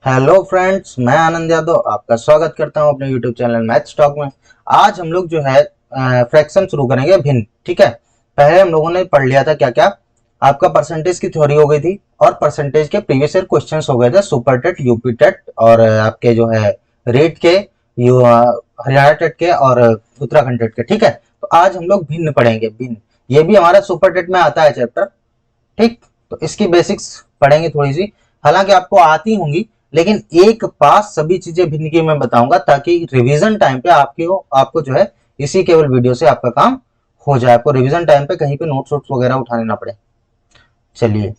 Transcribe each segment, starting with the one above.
Hello friends, मैं आनंद यादव आपका स्वागत करता हूं अपने यूट्यूब चैनल मैथ्स टॉक में। आज हम लोग जो है फ्रैक्शन शुरू करेंगे भिन्न। ठीक है, पहले हम लोगों ने पढ़ लिया था क्या क्या। आपका परसेंटेज की थ्योरी हो गई थी और परसेंटेज के प्रीवियस ईयर क्वेश्चंस हो गए थे, सुपर टेट, यूपी टेट और आपके जो है रेट के, हरियाणा टेट के और उत्तराखंड टेट के। ठीक है, तो आज हम लोग भिन्न पढ़ेंगे। भिन्न ये भी हमारा सुपर टेट में आता है चैप्टर। ठीक, तो इसकी बेसिक्स पढ़ेंगे थोड़ी सी। हालांकि आपको आती होंगी, लेकिन एक पास सभी चीजें भिन्न की मैं बताऊंगा ताकि रिवीजन टाइम पे आपको जो है इसी केवल वीडियो से आपका काम हो जाए, आपको रिवीजन टाइम पे कहीं पे नोट्स वगैरह उठाने ना पड़े। चलिए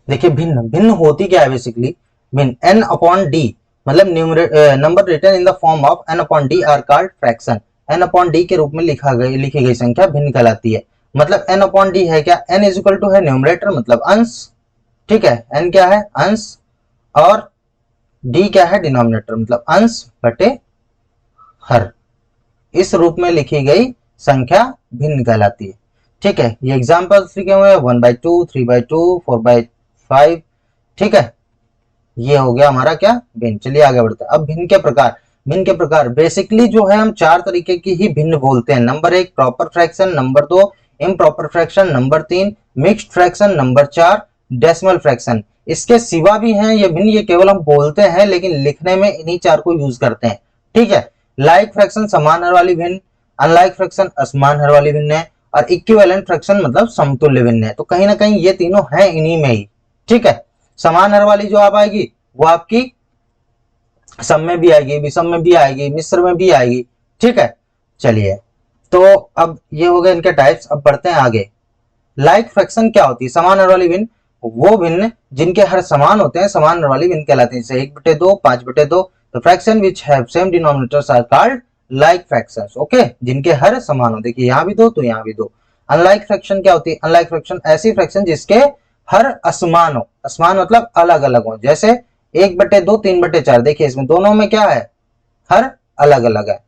देखिए, भिन्न भिन्न होती क्या है बेसिकली। भिन्न एन अपॉन डी, मतलब number written in the form of N upon D are called fraction. N upon D के रूप में लिखी गई संख्या भिन्न कहलाती है। मतलब एन अपॉन डी है क्या, एन इज इक्वल टू है न्यूमरेटर मतलब अंश। ठीक है, एन क्या है, अंश, और डी क्या है, डिनोमिनेटर मतलब अंश बटे हर। इस रूप में लिखी गई संख्या भिन्न कहलाती है। ठीक है, ये एग्जाम्पल लिखे हुए हैं 1/2, 3/2, 4/5। ठीक है, ये हो गया हमारा क्या, भिन्न। चलिए आगे बढ़ते हैं। अब भिन्न के प्रकार। भिन्न के प्रकार बेसिकली जो है हम चार तरीके की ही भिन्न बोलते हैं। नंबर एक प्रॉपर फ्रैक्शन, नंबर दो इम्प्रॉपर फ्रैक्शन, नंबर तीन मिक्स्ड फ्रैक्शन, नंबर चार डेसिमल फ्रैक्शन। इसके सिवा भी हैं ये भिन्न, ये केवल हम बोलते हैं लेकिन लिखने में इन्हीं चार को यूज करते हैं। ठीक है, लाइक फ्रैक्शन समान हर वाली भिन्न, अनलाइक फ्रैक्शन असमान हर वाली भिन्न है, और इक्विवेलेंट फ्रैक्शन मतलब समतुल्य भिन्न है। तो कहीं ना कहीं ये तीनों हैं इन्हीं में ही। ठीक है, समान हर वाली जो आप आएगी वो आपकी सम में भी आएगी, विषम में भी आएगी, मिश्र में भी आएगी। ठीक है, चलिए तो अब ये हो गए इनके टाइप्स। अब बढ़ते हैं आगे। लाइक फ्रैक्शन क्या होती है, समान हर वाली भिन्न वो भिन्न जिनके हर समान होते हैं समान हर वाली भिन्न कहलाती है। जैसे 1/2, 5/2। तो fraction which have same denominators are called like fractions. Okay, जिनके हर समान हो। देखिए यहाँ भी दो तो यहाँ भी दो। अनलाइक फ्रैक्शन क्या होती है, अनलाइक फ्रैक्शन ऐसी फ्रैक्शन जिसके हर असमान हो। असमान मतलब अलग अलग हो। जैसे 1/2, 3/4। देखिए इसमें दोनों में क्या है, हर अलग अलग है।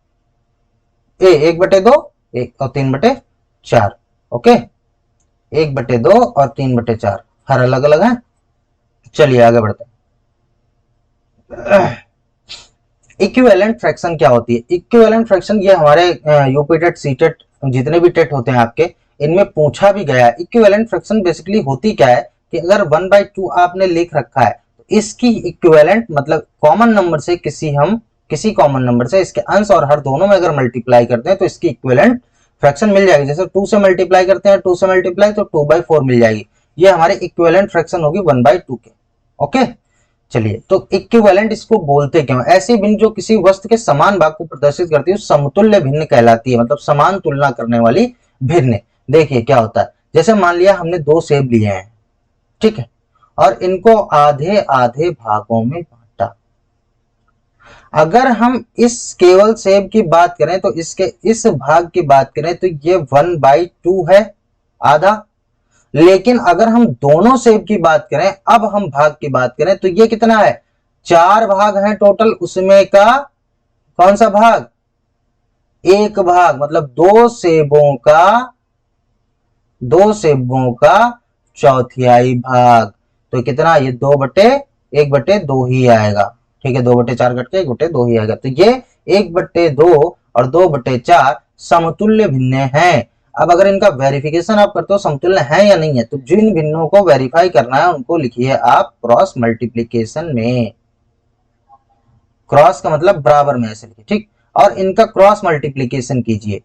1/2 एक और 3/4। ओके, 1/2 और 3/4 हर अलग अलग है। चलिए आगे बढ़ते हैं। इक्विवेलेंट फ्रैक्शन क्या होती है, इक्विवेलेंट फ्रैक्शन ये हमारे यूपी टेट, सी टेट, जितने भी टेट होते हैं आपके, इनमें पूछा भी गया है। इक्विवेलेंट फ्रैक्शन बेसिकली होती क्या है कि अगर 1/2 आपने लिख रखा है तो इसकी इक्विवेलेंट मतलब कॉमन नंबर से किसी कॉमन नंबर से इसके अंश और हर दोनों में अगर मल्टीप्लाई करते हैं तो इसकी इक्विवेलेंट फ्रैक्शन मिल जाएगी। जैसे 2 से मल्टीप्लाई करते हैं, 2 से मल्टीप्लाई तो 2/4 मिल जाएगी। ये हमारी इक्विवेलेंट फ्रैक्शन होगी 1/2 के। ओके, चलिए तो इक्विवेलेंट इसको बोलते क्यों, ऐसी भिन्न जो किसी वस्तु के समान भाग को प्रदर्शित करती है समतुल्य भिन्न कहलाती है, मतलब समान तुलना करने वाली भिन्न। देखिए क्या होता है, जैसे मान लिया हमने दो सेब लिए हैं, ठीक है, और इनको आधे आधे भागों में बांटा। अगर हम इस केवल सेब की बात करें तो इसके इस भाग की बात करें तो ये 1/2 है, आधा। लेकिन अगर हम दोनों सेब की बात करें, अब हम भाग की बात करें तो ये कितना है, 4 भाग हैं टोटल, उसमें का कौन सा भाग, एक भाग, मतलब दो सेबों का चौथाई भाग। तो कितना, ये 1/2 ही आएगा। ठीक है, 2/4 कट के 1/2 ही आएगा। तो ये 1/2 और 2/4 समतुल्य भिन्न हैं। अब अगर इनका वेरिफिकेशन आप करते हो समतुल्य है या नहीं है, तो जिन भिन्नों को वेरीफाई करना है उनको लिखिए आप क्रॉस मल्टीप्लीकेशन में। क्रॉस का मतलब बराबर में ऐसे लिखिए, ठीक। और इनका क्रॉस मल्टीप्लीकेशन कीजिए,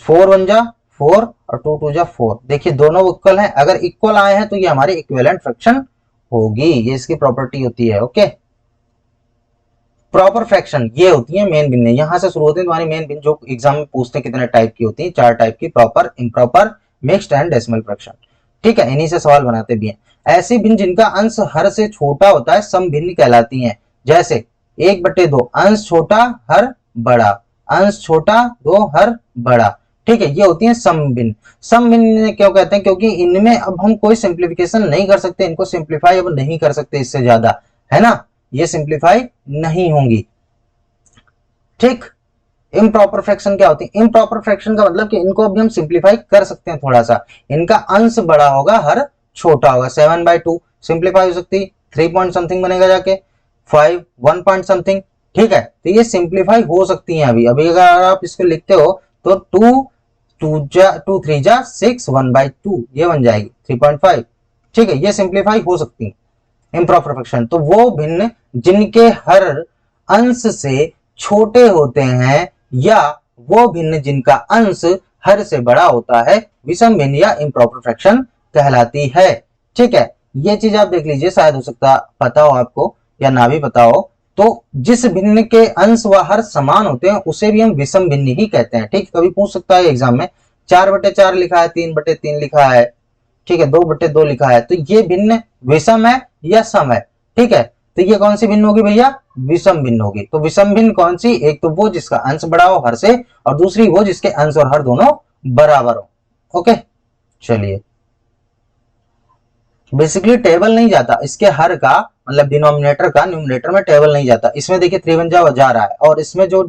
4 1 जा 4 और 2 2 जा 4। देखिए दोनों इक्वल हैं, अगर इक्वल आए हैं तो ये हमारी इक्विवेलेंट फ्रैक्शन होगी, ये इसकी प्रॉपर्टी होती है। ओके, प्रॉपर फ्रैक्शन ये होती है मेन भिन्न, यहां से शुरू होती है तुम्हारी मेन भिन्न, जो एग्जाम में पूछते हैं कितने टाइप की होती है, 4 टाइप की, proper, improper, mixed and decimal fraction. ठीक है, इन्हीं से सवाल बनाते भी हैं। ऐसी भिन्न जिनका अंश हर से छोटा होता है सम भिन्न कहलाती हैं। जैसे 1/2 अंश छोटा हर बड़ा, अंश छोटा 2 हर बड़ा। ठीक है, ये होती है सम भिन्न। सम भिन्न क्यों कहते हैं, क्योंकि इनमें अब हम कोई सिंप्लीफिकेशन नहीं कर सकते, इनको सिंप्लीफाई अब नहीं कर सकते इससे ज्यादा, है ना, ये सिंप्लीफाई नहीं होंगी। ठीक, इम्प्रॉपर फ्रैक्शन क्या होती है, इम्प्रॉपर फ्रैक्शन का मतलब कि इनको अभी हम सिंप्लीफाई कर सकते हैं थोड़ा सा, इनका अंश बड़ा होगा हर छोटा होगा। 7/2 सिंप्लीफाई हो सकती, 3 पॉइंट समथिंग बनेगा जाके, 5 1 पॉइंट समथिंग। ठीक है, तो ये सिंप्लीफाई हो सकती हैं अभी अभी अगर आप इसको लिखते हो तो 2 3 जा 6 1/2 ये बन जाएगी 3.5। ठीक है, ये सिंप्लीफाई हो सकती है इम्प्रॉपर फ्रैक्शन। तो वो भिन्न जिनके हर अंश से छोटे होते हैं या वो भिन्न जिनका अंश हर से बड़ा होता है विषम भिन्न या इम्प्रॉपर फ्रैक्शन कहलाती है। ठीक है, ये चीज आप देख लीजिए, शायद हो सकता पता हो आपको या ना भी पता हो। तो जिस भिन्न के अंश व हर समान होते हैं उसे भी हम विषम भिन्न ही कहते हैं। ठीक, कभी पूछ सकता है एग्जाम में 4/4 लिखा है, 3/3 लिखा है, ठीक है, 2/2 लिखा है, तो ये भिन्न विषम है या सम है। ठीक है, तो ये कौन सी भिन्न होगी भैया, विषम भिन्न होगी। तो विषम भिन्न कौन सी, एक तो वो जिसका अंश बड़ा हो हर से, और दूसरी वो जिसके अंश और हर दोनों बराबर हो। ओके, चलिए, बेसिकली टेबल नहीं जाता इसके हर का, मतलब डिनोमिनेटर का न्यूमरेटर में टेबल नहीं जाता। इसमें देखिए 3 जा रहा है, और इसमें जो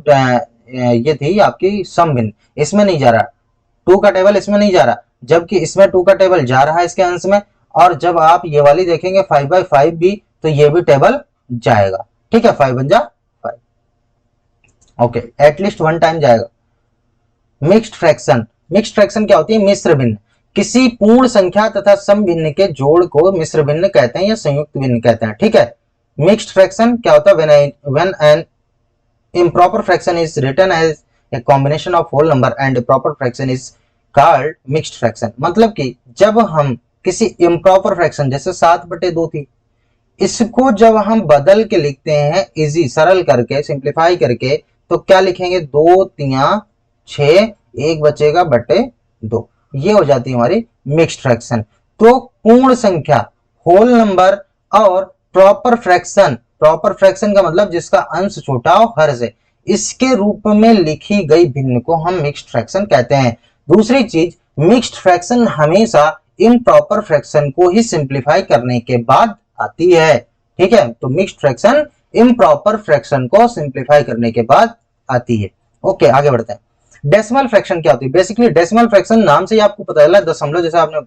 ये थी आपकी सम भिन्न, इसमें नहीं जा रहा, 2 का टेबल इसमें नहीं जा रहा, जबकि इसमें 2 का टेबल जा रहा है इसके अंश में। और जब आप ये वाली देखेंगे 5/5 भी, तो ये भी टेबल जाएगा। ठीक है, 5 जा 5, ओके, एटलीस्ट 1 टाइम जाएगा। मिक्स्ड फ्रैक्शन, मिक्स्ड फ्रैक्शन क्या होती है, मिश्र भिन्न। किसी पूर्ण संख्या तथा सम भिन्न के जोड़ को मिश्र भिन्न कहते हैं या संयुक्त भिन्न कहते हैं। ठीक है, मिक्स्ड फ्रैक्शन क्या होता है, when an improper fraction is written as a combination of whole number and a proper fraction is called mixed fraction। मतलब कि जब हम किसी improper fraction, जैसे 7/2 थी, इसको जब हम बदल के लिखते हैं इजी सरल करके, सिंप्लीफाई करके, तो क्या लिखेंगे, 2 3 6 1 बचेगा बटे 2, ये हो जाती है हमारी मिक्स्ड फ्रैक्शन। तो पूर्ण संख्या, होल नंबर और प्रॉपर फ्रैक्शन, प्रॉपर फ्रैक्शन का मतलब जिसका अंश छोटा हो हर से, इसके रूप में लिखी गई भिन्न को हम मिक्स्ड फ्रैक्शन कहते हैं। दूसरी चीज, मिक्स्ड फ्रैक्शन हमेशा इम्प्रॉपर फ्रैक्शन को ही सिंप्लीफाई करने के बाद आती है। ठीक है, तो मिक्स्ड फ्रैक्शन इम्प्रॉपर फ्रैक्शन को सिंप्लीफाई करने के बाद आती है। ओके, आगे बढ़ते हैं। डेसिमल फ्रैक्शन क्या होती है, बेसिकली डेसिमल फ्रैक्शन नाम से ही आपको पता चला, दशमलव, जैसे आपने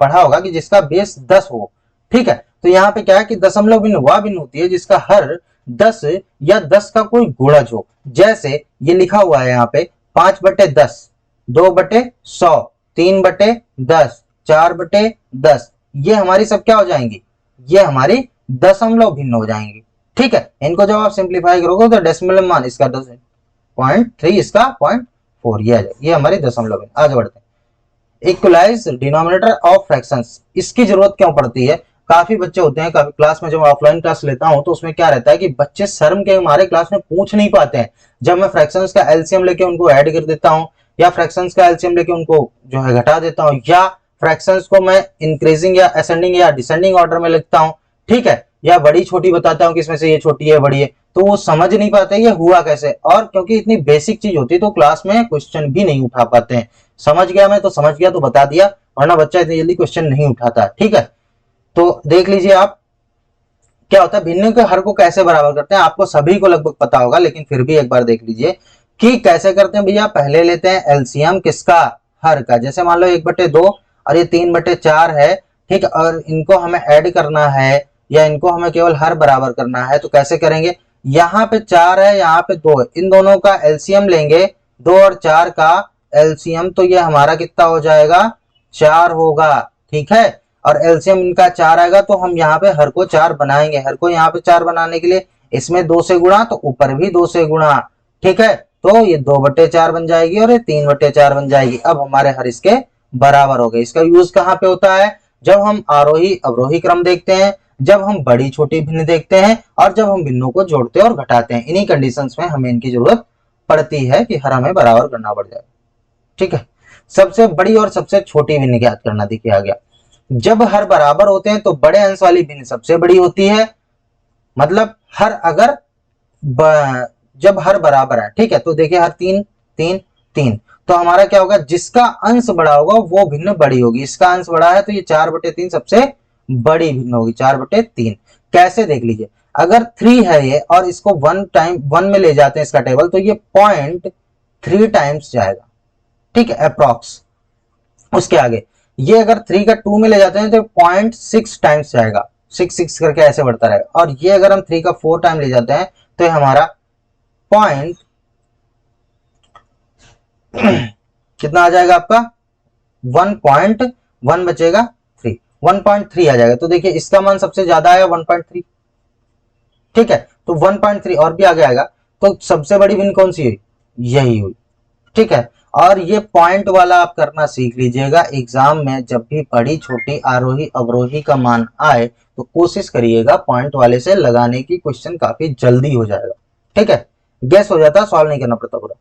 पढ़ा होगा कि जिसका बेस 10 हो। ठीक है, तो यहाँ पे क्या है कि दशमलव भिन्न वह भिन्न होती है जिसका हर 10 या 10 का कोई गुणज हो। जैसे ये लिखा हुआ है यहाँ पे 5/10, 2/100, 3/10, 4/10, ये हमारी सब क्या हो जाएंगी, ये हमारी दशमलव भिन्न हो जाएंगी। ठीक है, इनको जब आप सिंप्लीफाई करोगे तो डेसिमल मान इसका 0.3, इसका 0.4, ये हमारी दशमलव भिन्न। आगे बढ़ते हैं। इक्वलाइज डिनोमिनेटर ऑफ फ्रैक्शंस, इसकी जरूरत क्यों पड़ती है, काफी बच्चे होते हैं, काफी क्लास में जब ऑफलाइन क्लास लेता हूं तो उसमें क्या रहता है कि बच्चे शर्म के हमारे क्लास में पूछ नहीं पाते हैं। जब मैं फ्रैक्शंस का एलसीएम लेके उनको ऐड कर देता हूं, या फ्रैक्शंस का एलसीएम लेके उनको जो है घटा देता हूं, या फ्रैक्शंस को मैं इंक्रीजिंग या असेंडिंग या डिसेंडिंग ऑर्डर में लिखता हूं, ठीक है, या बड़ी छोटी बताता हूं कि इसमें से ये छोटी है बड़ी है, तो वो समझ नहीं पाते ये हुआ कैसे। और क्योंकि इतनी बेसिक चीज होती है तो क्लास में क्वेश्चन भी नहीं उठा पाते हैं। समझ गया मैं तो समझ गया तो बता दिया, वरना बच्चा इतनी जल्दी क्वेश्चन नहीं उठाता। ठीक है, तो देख लीजिए आप क्या होता है, भिन्न के हर को कैसे बराबर करते हैं, आपको सभी को लगभग पता होगा, लेकिन फिर भी एक बार देख लीजिए कि कैसे करते हैं। भैया पहले लेते हैं एलसीएम किसका, हर का। जैसे मान लो 1/2 और ये 3/4 है, ठीक, और इनको हमें ऐड करना है या इनको हमें केवल हर बराबर करना है, तो कैसे करेंगे, यहाँ पे 4 है, यहाँ पे 2 है, इन दोनों का एलसीएम लेंगे, 2 और 4 का एलसीएम, तो ये हमारा कितना हो जाएगा, 4 होगा। ठीक है, और एलसीएम इनका 4 आएगा, तो हम यहाँ पे हर को 4 बनाएंगे। हर को यहाँ पे 4 बनाने के लिए इसमें 2 से गुणा, तो ऊपर भी 2 से गुणा। ठीक है, तो ये 2/4 बन जाएगी और ये 3/4 बन जाएगी। अब हमारे हर इसके बराबर हो गए। इसका यूज कहाँ पे होता है, जब हम आरोही अवरोही क्रम देखते हैं, जब हम बड़ी छोटी भिन्न देखते हैं, और जब हम भिन्नों को जोड़ते और घटाते हैं। इन्हीं कंडीशंस में हमें इनकी जरूरत पड़ती है कि हर हमें बराबर करना पड़ जाए। ठीक है, सबसे बड़ी और सबसे छोटी भिन्न ज्ञात करना, देखिए आ गया। जब हर बराबर होते हैं तो बड़े अंश वाली भिन्न सबसे बड़ी होती है, मतलब हर अगर जब हर बराबर है, ठीक है, तो देखिए हर 3 3 3, तो हमारा क्या होगा, जिसका अंश बड़ा होगा वो भिन्न बड़ी होगी। इसका अंश बड़ा है तो ये 4/3 सबसे बड़ी भिन्न होगी, 4/3। कैसे, देख लीजिए, अगर 3 है ये और इसको 1 में ले जाते हैं इसका टेबल, तो ये 0.3 टाइम्स जाएगा। ठीक है, अप्रॉक्स। उसके आगे ये अगर 3 का 2 में ले जाते हैं तो 0.6 टाइम्स जाएगा। 6 6 करके ऐसे बढ़ता रहेगा। और ये अगर हम 3 का 4 टाइम ले जाते हैं तो ये हमारा पॉइंट कितना आ जाएगा आपका 1.1 बचेगा 3, 1.3 आ जाएगा। तो देखिए इसका मान सबसे ज्यादा आया 1.3, ठीक है। तो 1.3 और भी आगे आएगा। तो सबसे बड़ी भिन्न कौन सी हुई, यही हुई, ठीक है। और ये पॉइंट वाला आप करना सीख लीजिएगा एग्जाम में, जब भी बड़ी छोटी आरोही अवरोही का मान आए तो कोशिश करिएगा पॉइंट वाले से लगाने की, क्वेश्चन काफी जल्दी हो जाएगा, ठीक है। गैस हो जाता, सॉल्व नहीं करना पड़ता पूरा।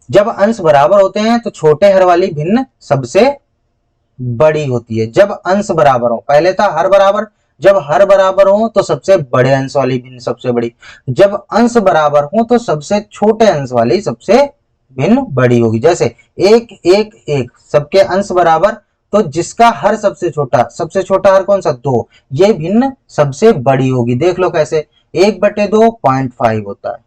जब अंश बराबर होते हैं तो छोटे हर वाली भिन्न सबसे बड़ी होती है। जब अंश बराबर हो, पहले था हर बराबर, जब हर बराबर हो तो सबसे बड़े अंश वाली भिन्न सबसे बड़ी, जब अंश बराबर हो तो सबसे छोटे अंश वाली सबसे भिन्न बड़ी होगी। जैसे 1 1 1 सबके अंश बराबर, तो जिसका हर सबसे छोटा हर कौन सा 2, ये भिन्न सबसे बड़ी होगी। देख लो कैसे, 1/2 0.5 होता है,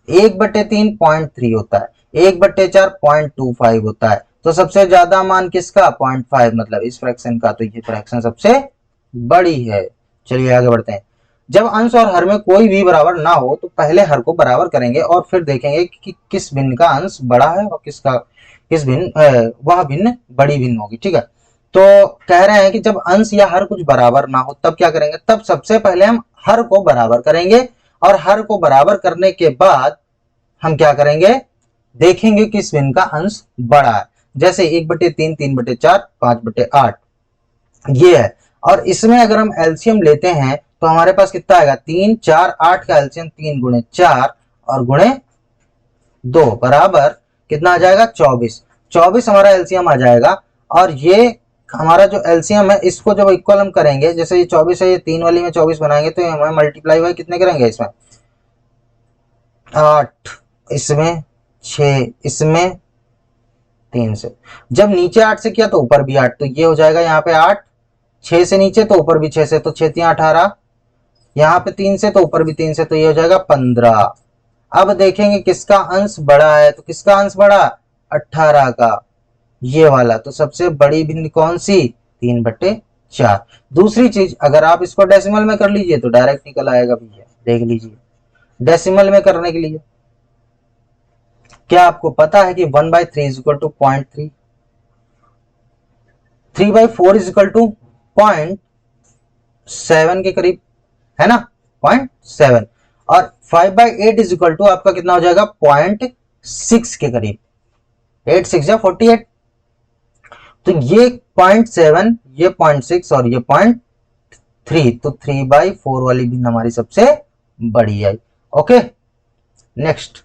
1/3 0.3 होता है, 1/4 0.25 होता है। तो सबसे ज्यादा मान किसका 0.5, मतलब इस फ्रैक्शन का, तो ये फ्रैक्शन सबसे बड़ी है। चलिए आगे बढ़ते हैं। जब अंश और हर में कोई भी बराबर ना हो तो पहले हर को बराबर करेंगे और फिर देखेंगे कि किस भिन्न का अंश बड़ा है और किस भिन्न वह भिन्न बड़ी भिन्न होगी, ठीक है। तो कह रहे हैं कि जब अंश या हर कुछ बराबर ना हो तब क्या करेंगे, तब सबसे पहले हम हर को बराबर करेंगे और हर को बराबर करने के बाद हम क्या करेंगे, देखेंगे किस भिन्न का अंश बड़ा है। जैसे 1/3 3/4 5/8 ये है। और इसमें अगर हम एलसीएम लेते हैं तो हमारे पास कितना आएगा, 3 4 8 का एलसीएम 3 गुणे 4 और गुणे 2 बराबर कितना आ जाएगा 24, 24 हमारा एलसीएम आ जाएगा। और ये हमारा जो एलसीएम है इसको जब इक्वल हम करेंगे, जैसे ये 24 है, ये 3 वाली में 24 बनाएंगे तो हमें मल्टीप्लाई बाय कितने करेंगे, इसमें 8, इसमें 6, इसमें 3 से। जब नीचे 8 से किया तो ऊपर भी 8, तो ये हो जाएगा यहाँ पे 8, 6 से नीचे तो ऊपर भी 6 से, तो 6 3 18, यहाँ पे 3 से तो ऊपर भी 3 से, तो ये हो जाएगा 15। अब देखेंगे किसका अंश बड़ा है, तो किसका अंश बड़ा, 18 का, ये वाला। तो सबसे बड़ी भिन्न कौन सी, 3/4। दूसरी चीज, अगर आप इसको डेसिमल में कर लीजिए तो डायरेक्ट निकल आएगा भैया, देख लीजिए। डेसिमल में करने के लिए क्या आपको पता है कि 1/3 is equal to 0.3, 3/4 is equal to 0.7 के करीब है ना, 0.7, और 5/8 इज इक्वल टू आपका कितना हो जाएगा 0.6 के करीब, 8 6 या 48। तो ये 0.7, ये 0.6 और ये 0.3, तो 3/4 वाली भिन्न हमारी सबसे बड़ी आई। ओके, नेक्स्ट,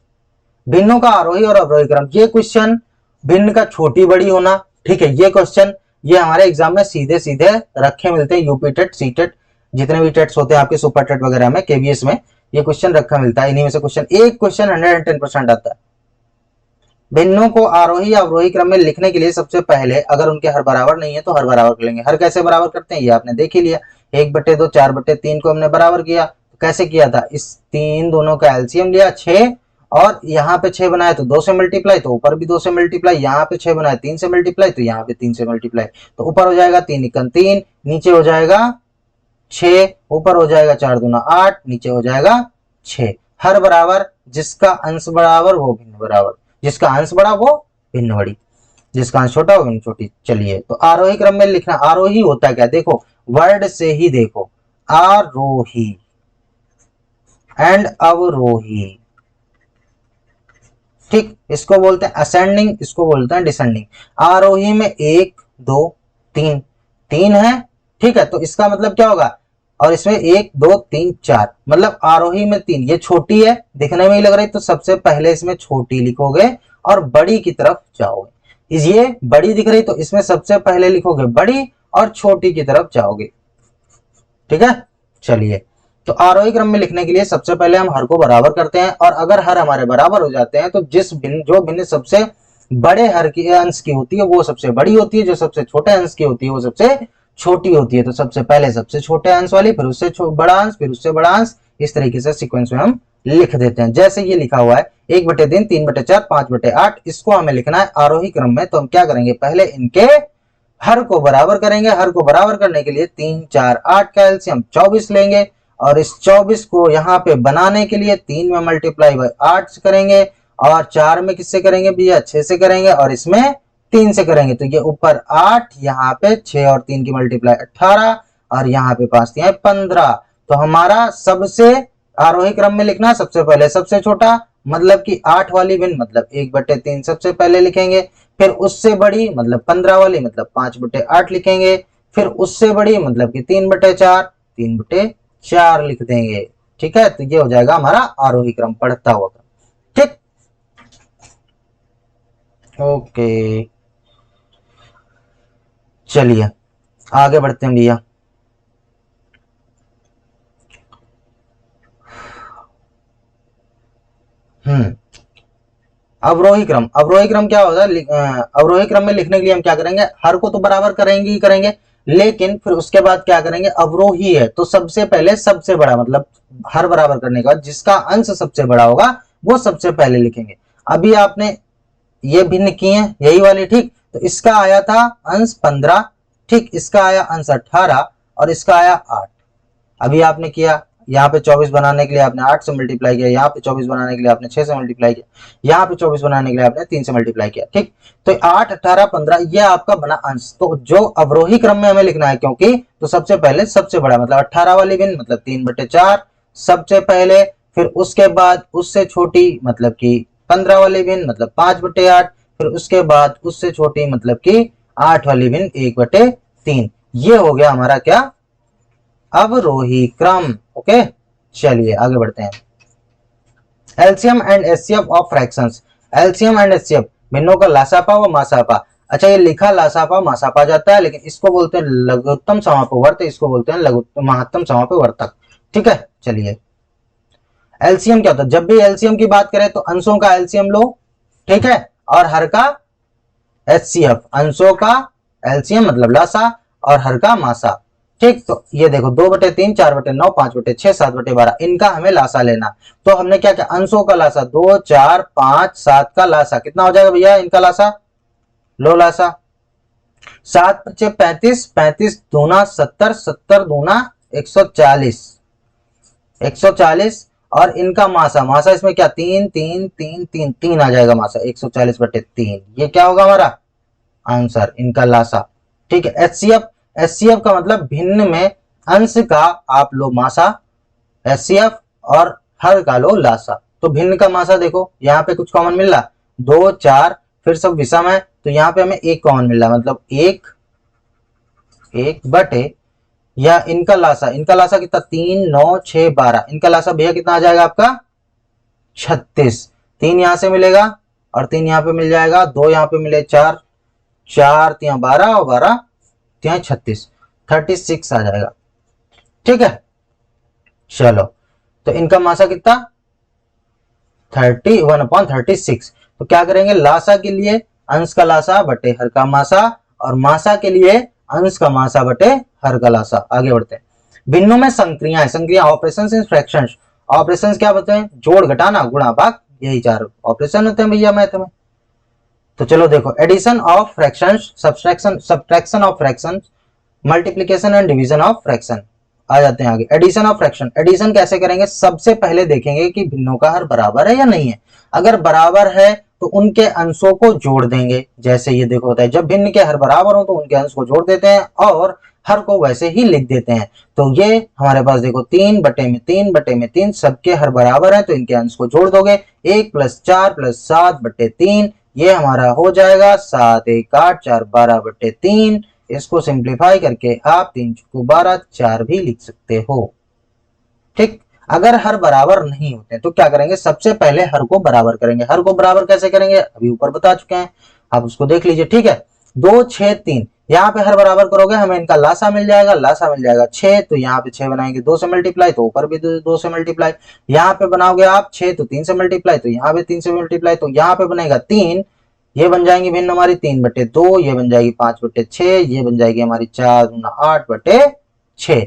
भिन्नों का आरोही और अवरोही क्रम। ये क्वेश्चन भिन्न का छोटी बड़ी होना, ठीक है। ये क्वेश्चन ये हमारे एग्जाम में सीधे सीधे रखे मिलते हैं, यूपी टेट, सी टेट, जितने भी टेट्स होते हैं आपके, सुपर टेट वगैरह में, केवीएस में ये क्वेश्चन रखा मिलता है। इन्हीं में से क्वेश्चन, एक क्वेश्चन 110% आता है। भिन्नों को आरोही या अवरोही क्रम में लिखने के लिए सबसे पहले अगर उनके हर बराबर नहीं है तो हर बराबर कर लेंगे। हर कैसे बराबर करते हैं ये आपने देख ही लिया, 1/2 4/3 को हमने बराबर किया। तो कैसे किया था, इस 3 दोनों का एलसीएम लिया 6, और यहाँ पे 6 बनाया तो 2 से मल्टीप्लाई, तो ऊपर भी 2 से मल्टीप्लाई, यहाँ पे 6 बनाया 3 से मल्टीप्लाई, तो यहाँ पे 3 से मल्टीप्लाई, तो ऊपर हो जाएगा 3 1 3, नीचे हो जाएगा 6, ऊपर हो जाएगा 4 दूना 8, नीचे हो जाएगा 6। हर बराबर, जिसका अंश बराबर वो भिन्न बराबर, जिसका अंश बड़ा वो भिन्न बड़ी, जिसका अंश छोटा वो भिन्न छोटी। चलिए, तो आरोही क्रम में लिखना, आरोही होता है क्या, देखो वर्ड से ही देखो, आरोही एंड अवरोही, ठीक। इसको बोलते हैं असेंडिंग, इसको बोलते हैं डिसेंडिंग। आरोही में 1 2 3, 3 है, ठीक है, तो इसका मतलब क्या होगा, और इसमें 1 2 3 4, मतलब आरोही में 3, ये छोटी है दिखने में ही लग रही, तो सबसे पहले इसमें छोटी लिखोगे और बड़ी की तरफ जाओगे। ये बड़ी दिख रही तो इसमें सबसे पहले लिखोगे बड़ी और छोटी की तरफ जाओगे, ठीक है। चलिए, तो आरोही क्रम में लिखने के लिए सबसे पहले हम हर को बराबर करते हैं, और अगर हर हमारे बराबर हो जाते हैं तो जो भिन्न सबसे बड़े हर की अंश की होती है वो सबसे बड़ी होती है, जो सबसे छोटे अंश की होती है वो सबसे छोटी होती है। तो सबसे पहले सबसे छोटे अंश वाली, फिर उससे बड़ा अंश, फिर उससे बड़ा अंश, इस तरीके से सीक्वेंस में हम लिख देते हैं। जैसे ये लिखा हुआ है 1/3 3/4 5/8, इसको हमें लिखना है आरोही क्रम में। तो हम क्या करेंगे, पहले इनके हर को बराबर करेंगे, हर को बराबर करने के लिए 3 4 8 का एलसीएम 24 लेंगे और इस 24 को यहाँ पे बनाने के लिए 3 में मल्टीप्लाई बाय 8 से करेंगे और 4 में किससे करेंगे भैया 6 से करेंगे और इसमें 3 से करेंगे। तो ये ऊपर 8, यहाँ पे 6 और 3 की मल्टीप्लाई 18 और यहाँ पे 5 दिया 15। तो हमारा सबसे आरोही क्रम में लिखना सबसे पहले सबसे छोटा, मतलब कि 8 वाली भिन्न मतलब 1/3 सबसे पहले लिखेंगे, फिर उससे बड़ी मतलब 15 वाली मतलब 5/8 लिखेंगे, फिर उससे बड़ी मतलब कि 3/4 3/4 लिख देंगे। ठीक है, तो ये हो जाएगा हमारा आरोही क्रम, बढ़ता हुआ क्रम। ठीक, ओके चलिए आगे बढ़ते हैं भैया। अवरोही क्रम, अवरोही क्रम क्या होता है? अवरोही क्रम में लिखने के लिए हम क्या करेंगे, हर को तो बराबर करेंगे ही करेंगे, लेकिन फिर उसके बाद क्या करेंगे, अवरोही है तो सबसे पहले सबसे बड़ा मतलब हर बराबर करने के बाद जिसका अंश सबसे बड़ा होगा वो सबसे पहले लिखेंगे। अभी आपने ये भिन्न किए हैं यही वाले, ठीक, तो इसका आया था अंश 15, ठीक, इसका आया अंश 18 और इसका आया 8। अभी आपने किया, यहाँ पे 24 बनाने के लिए आपने 8 से मल्टीप्लाई किया, यहाँ पे 24 बनाने के लिए आपने 6 से मल्टीप्लाई किया, यहाँ पे 24 बनाने के लिए आपने 3 से मल्टीप्लाई किया। ठीक, तो 8 18 15 ये आपका बना अंश। तो जो अवरोही क्रम में हमें लिखना है, क्योंकि तो सबसे पहले सबसे बड़ा मतलब 18 वाली भिन्न मतलब 3/4 सबसे पहले, फिर उसके बाद उससे छोटी मतलब कि 15 वाली भिन्न मतलब 5/8, फिर उसके बाद उससे छोटी मतलब कि 8 वाली भिन्न 1/3। ये हो गया हमारा क्या, अवरोही क्रम। ओके, चलिए आगे बढ़ते हैं। LCM and HCF of fractions, LCM and HCF भिन्नों का लासापा व मासापा। अच्छा, ये लिखा लासापा मासापा जाता है, लेकिन इसको बोलते हैं लघुत्तम समापवर्त, इसको बोलते हैं लघुत्तम महत्तम समापवर्तक। ठीक है, चलिए एलसीएम क्या होता है, जब भी एलसीएम की बात करें तो अंशों का एलसीएम लो, ठीक है, और हर का एचसीएफ, अंशों का एलसीएम मतलब लासा और हर का मासा। ठीक, तो ये देखो 2/3 4/9 5/6 7/12 इनका हमें लासा लेना। तो हमने क्या किया, अंशों का लासा 2 4 5 7 का लासा कितना हो जाएगा भैया इनका लासा, लो लासा 7×5 35 35 दूना 70 70 दूना 140 140 और इनका मासा, मासा इसमें क्या 3 3 3 3 3 आ जाएगा मासा 140/3। ये क्या होगा हमारा आंसर, इनका लासा। ठीक है, एचसीएफ, एचसीएफ का मतलब भिन्न में अंश का आप लो मासा एचसीएफ और हर का लो लासा। तो भिन्न का मासा देखो यहाँ पे कुछ कॉमन मिल रहा 2 4, फिर सब विषम है तो यहाँ पे हमें एक कॉमन मिल रहा मतलब 1 1 बटे, या इनका लासा, इनका लासा कितना 3 9 6 12, इनका लासा भैया कितना आ जाएगा आपका 36। 3 यहां से मिलेगा और 3 यहाँ पे मिल जाएगा, 2 यहाँ पे मिले 4 4 3 12 और 12 3 36 36 आ जाएगा। ठीक है, चलो तो इनका मासा कितना 31/36। तो क्या करेंगे, लासा के लिए अंश का लासा बटे हर का मासा और मासा के लिए अंश का मासा बटे हर का लासा। आगे बढ़ते हैं, भिन्नों में संक्रियाएं, संक्रिया ऑपरेशंस इन फ्रैक्शंस, ऑपरेशंस क्या होते हैं, जोड़ घटाना गुणा भाग, यही 4 ऑपरेशन होते हैं भैया मैथ में। तो चलो देखो, addition of fractions, subtraction subtraction of fractions, multiplication and division of fraction. आ जाते हैं आगे, एडिशन ऑफ फ्रैक्शन। एडिशन कैसे करेंगे, सबसे पहले देखेंगे कि भिन्नों का हर बराबर है या नहीं है। अगर बराबर है तो उनके अंशों को जोड़ देंगे, जैसे ये देखो होता है जब भिन्न के हर बराबर हो तो उनके अंश को जोड़ देते हैं और हर को वैसे ही लिख देते हैं। तो ये हमारे पास देखो 3/3 सबके हर बराबर है तो इनके अंश को जोड़ दोगे, 1 + 4 + 7/3 ये हमारा हो जाएगा 7 1 8 4 12/3। इसको सिंप्लीफाई करके आप 3 × 12 4 भी लिख सकते हो। ठीक, अगर हर बराबर नहीं होते तो क्या करेंगे, सबसे पहले हर को बराबर करेंगे। हर को बराबर कैसे करेंगे अभी ऊपर बता चुके हैं, आप उसको देख लीजिए। ठीक है, 2 6 3 यहाँ पे हर बराबर करोगे हमें इनका लासा मिल जाएगा, लासा मिल जाएगा 6, तो यहाँ पे 6 बनाएंगे 2 से मल्टीप्लाई तो ऊपर भी 2 से मल्टीप्लाई, यहाँ पे बनाओगे आप 6 तो 3 से मल्टीप्लाई तो यहाँ पे 3 से मल्टीप्लाई, तो यहाँ पे बनेगा 3, ये बन जाएंगी भिन्न हमारी 3/2, ये बन जाएगी 5/6, ये बन जाएगी हमारी 4 × 8/6।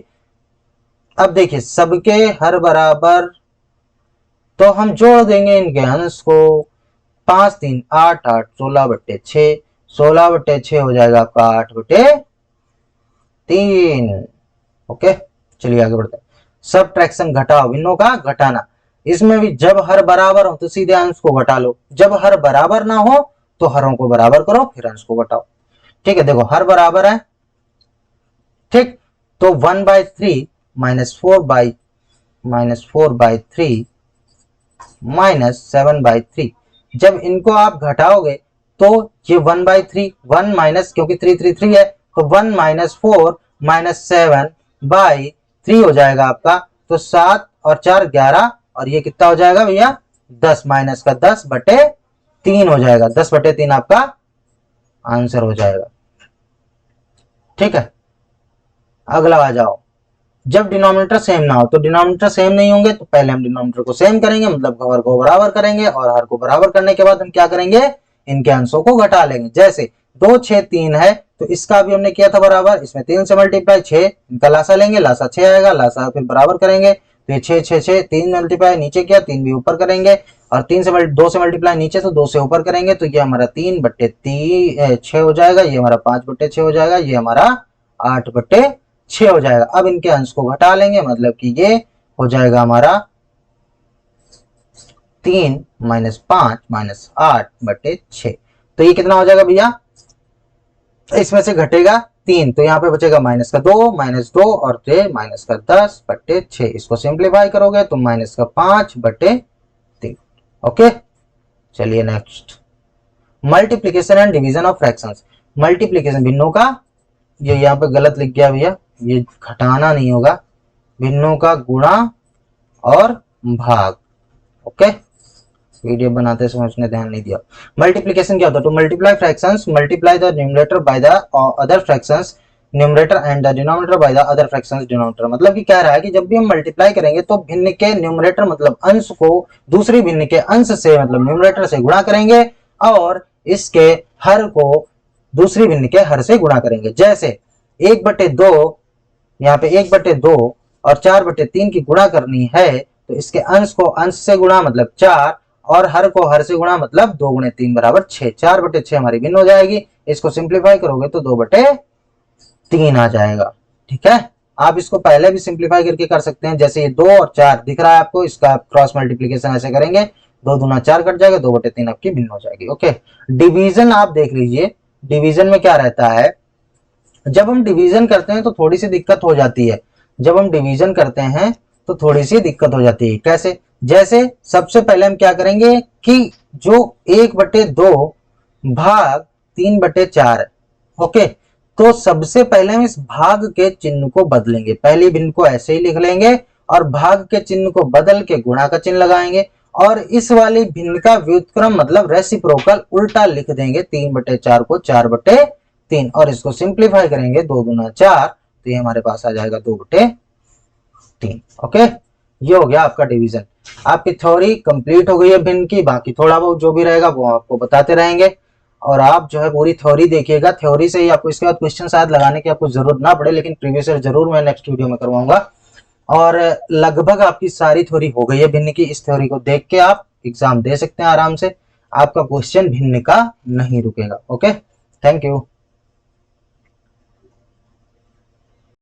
अब देखिए सबके हर बराबर तो हम जोड़ देंगे इनके अंश को, 5 3 8 8 16/6, 16/6 हो जाएगा आपका 8/3। ओके, चलिए आगे बढ़ते हैं। सबट्रैक्शन, घटाओ, भिन्नों का घटाना। इसमें भी जब हर बराबर हो तो सीधे अंश को घटा लो, जब हर बराबर ना हो तो हरों को बराबर करो फिर अंश को घटाओ। ठीक है, देखो हर बराबर है, ठीक, तो 1/3 -4/3 -7/3। जब इनको आप घटाओगे तो ये 1/3, 1 माइनस, क्योंकि 3 3 3 है, तो 1 -4 -7/3 हो जाएगा आपका। तो 7 और 4 11, और ये कितना हो जाएगा भैया 10, माइनस का 10/3 हो जाएगा। 10/3 आपका आंसर हो जाएगा। ठीक है, अगला आ जाओ। जब डिनोमिनेटर सेम ना हो, तो डिनोमिनेटर सेम नहीं होंगे तो पहले हम डिनोमिनेटर को सेम करेंगे, मतलब हर को बराबर करेंगे, और हर को बराबर करने के बाद हम क्या करेंगे, इनके अंशों को घटा लेंगे। जैसे 2 6 3 है, तो इसका भी हमने किया था बराबर, इसमें 3 से मल्टीप्लाई 6, इनका लासा लेंगे, लासा 6 आएगा, लासा फिर बराबर करेंगे, तो ये 6 6 6, 3 मल्टीप्लाई नीचे किया, 3 भी ऊपर करेंगे, और 2 से मल्टीप्लाई नीचे, तो 2 से ऊपर करेंगे, तो ये हमारा 3/6 हो जाएगा, ये हमारा 5/6 हो जाएगा, ये हमारा 8/6 हो जाएगा। अब इनके अंश को घटा लेंगे, मतलब कि ये हो जाएगा हमारा 3 -5 -8/6। तो ये कितना हो जाएगा भैया, इसमें से घटेगा 3, तो यहाँ पे बचेगा -2 और ये -10/6। इसको सिंप्लीफाई करोगे तो -5/3। ओके, चलिए next. Multiplication and division of fractions. Multiplication, भिन्नों का, ये यहाँ पे गलत लिख गया भैया, ये घटाना नहीं होगा, भिन्नों का गुणा और भाग। ओके, वीडियो बनाते समय उसने ध्यान नहीं दिया। मल्टीप्लीकेशन क्या होता है, to multiply fractions, multiply the numerator by the other fractions numerator and the denominator by the other fractions denominator. मतलब कि कह रहा है कि जब भी हम मल्टीप्लाई करेंगे तो भिन्न के न्यूमरेटर मतलब अंश को दूसरी भिन्न के अंश से मतलब न्यूमरेटर से गुणा करेंगे, और इसके हर को दूसरी भिन्न के हर से गुणा करेंगे। जैसे 1/2, यहाँ पे 1/2 और 4/3 की गुणा करनी है, तो इसके अंश को अंश से गुणा मतलब 4, और हर को हर से गुणा मतलब 2 × 3 = 6। 4/6 हमारी भिन्न हो जाएगी, इसको सिंप्लीफाई करोगे तो 2/3 आ जाएगा। ठीक है, आप इसको पहले भी सिंप्लीफाई करके कर सकते हैं, जैसे ये 2 और 4 दिख रहा है आपको, इसका क्रॉस मल्टीप्लीकेशन ऐसे करेंगे, 2 दूना 4 कट जाएगा, 2/3 आपकी भिन्न हो जाएगी। ओके, डिवीजन आप देख लीजिए, डिवीजन में क्या रहता है, जब हम डिवीजन करते हैं तो थोड़ी सी दिक्कत हो जाती है। जब हम डिवीजन करते हैं तो थोड़ी सी दिक्कत हो जाती है। कैसे, जैसे सबसे पहले हम क्या करेंगे कि जो 1/2 भाग 3/4 है, ओके, तो सबसे पहले हम इस भाग के चिन्ह को बदलेंगे। पहली भिन्न को ऐसे ही लिख लेंगे और भाग के चिन्ह को बदल के गुणा का चिन्ह लगाएंगे, और इस वाली भिन्न का व्युत्क्रम मतलब रेसिप्रोकल उल्टा लिख देंगे, 3/4 को 4/3, और इसको सिंप्लीफाई करेंगे, 2 दूना 4, तो ये हमारे पास आ जाएगा 2/3। ओके, ये हो गया आपका डिवीजन। आपकी थ्योरी कंप्लीट हो गई है भिन्न की, बाकी थोड़ा बहुत जो भी रहेगा वो आपको बताते रहेंगे, और आप जो है पूरी थ्योरी देखिएगा। थ्योरी से ही आपको इसके बाद क्वेश्चन शायद लगाने की आपको जरूरत ना पड़े, लेकिन प्रीवियस ईयर जरूर मैं नेक्स्ट वीडियो में करवाऊंगा। और लगभग आपकी सारी थ्योरी हो गई है भिन्न की। इस थ्योरी को देख के आप एग्जाम दे सकते हैं आराम से, आपका क्वेश्चन भिन्न का नहीं रुकेगा। Okay, thank you.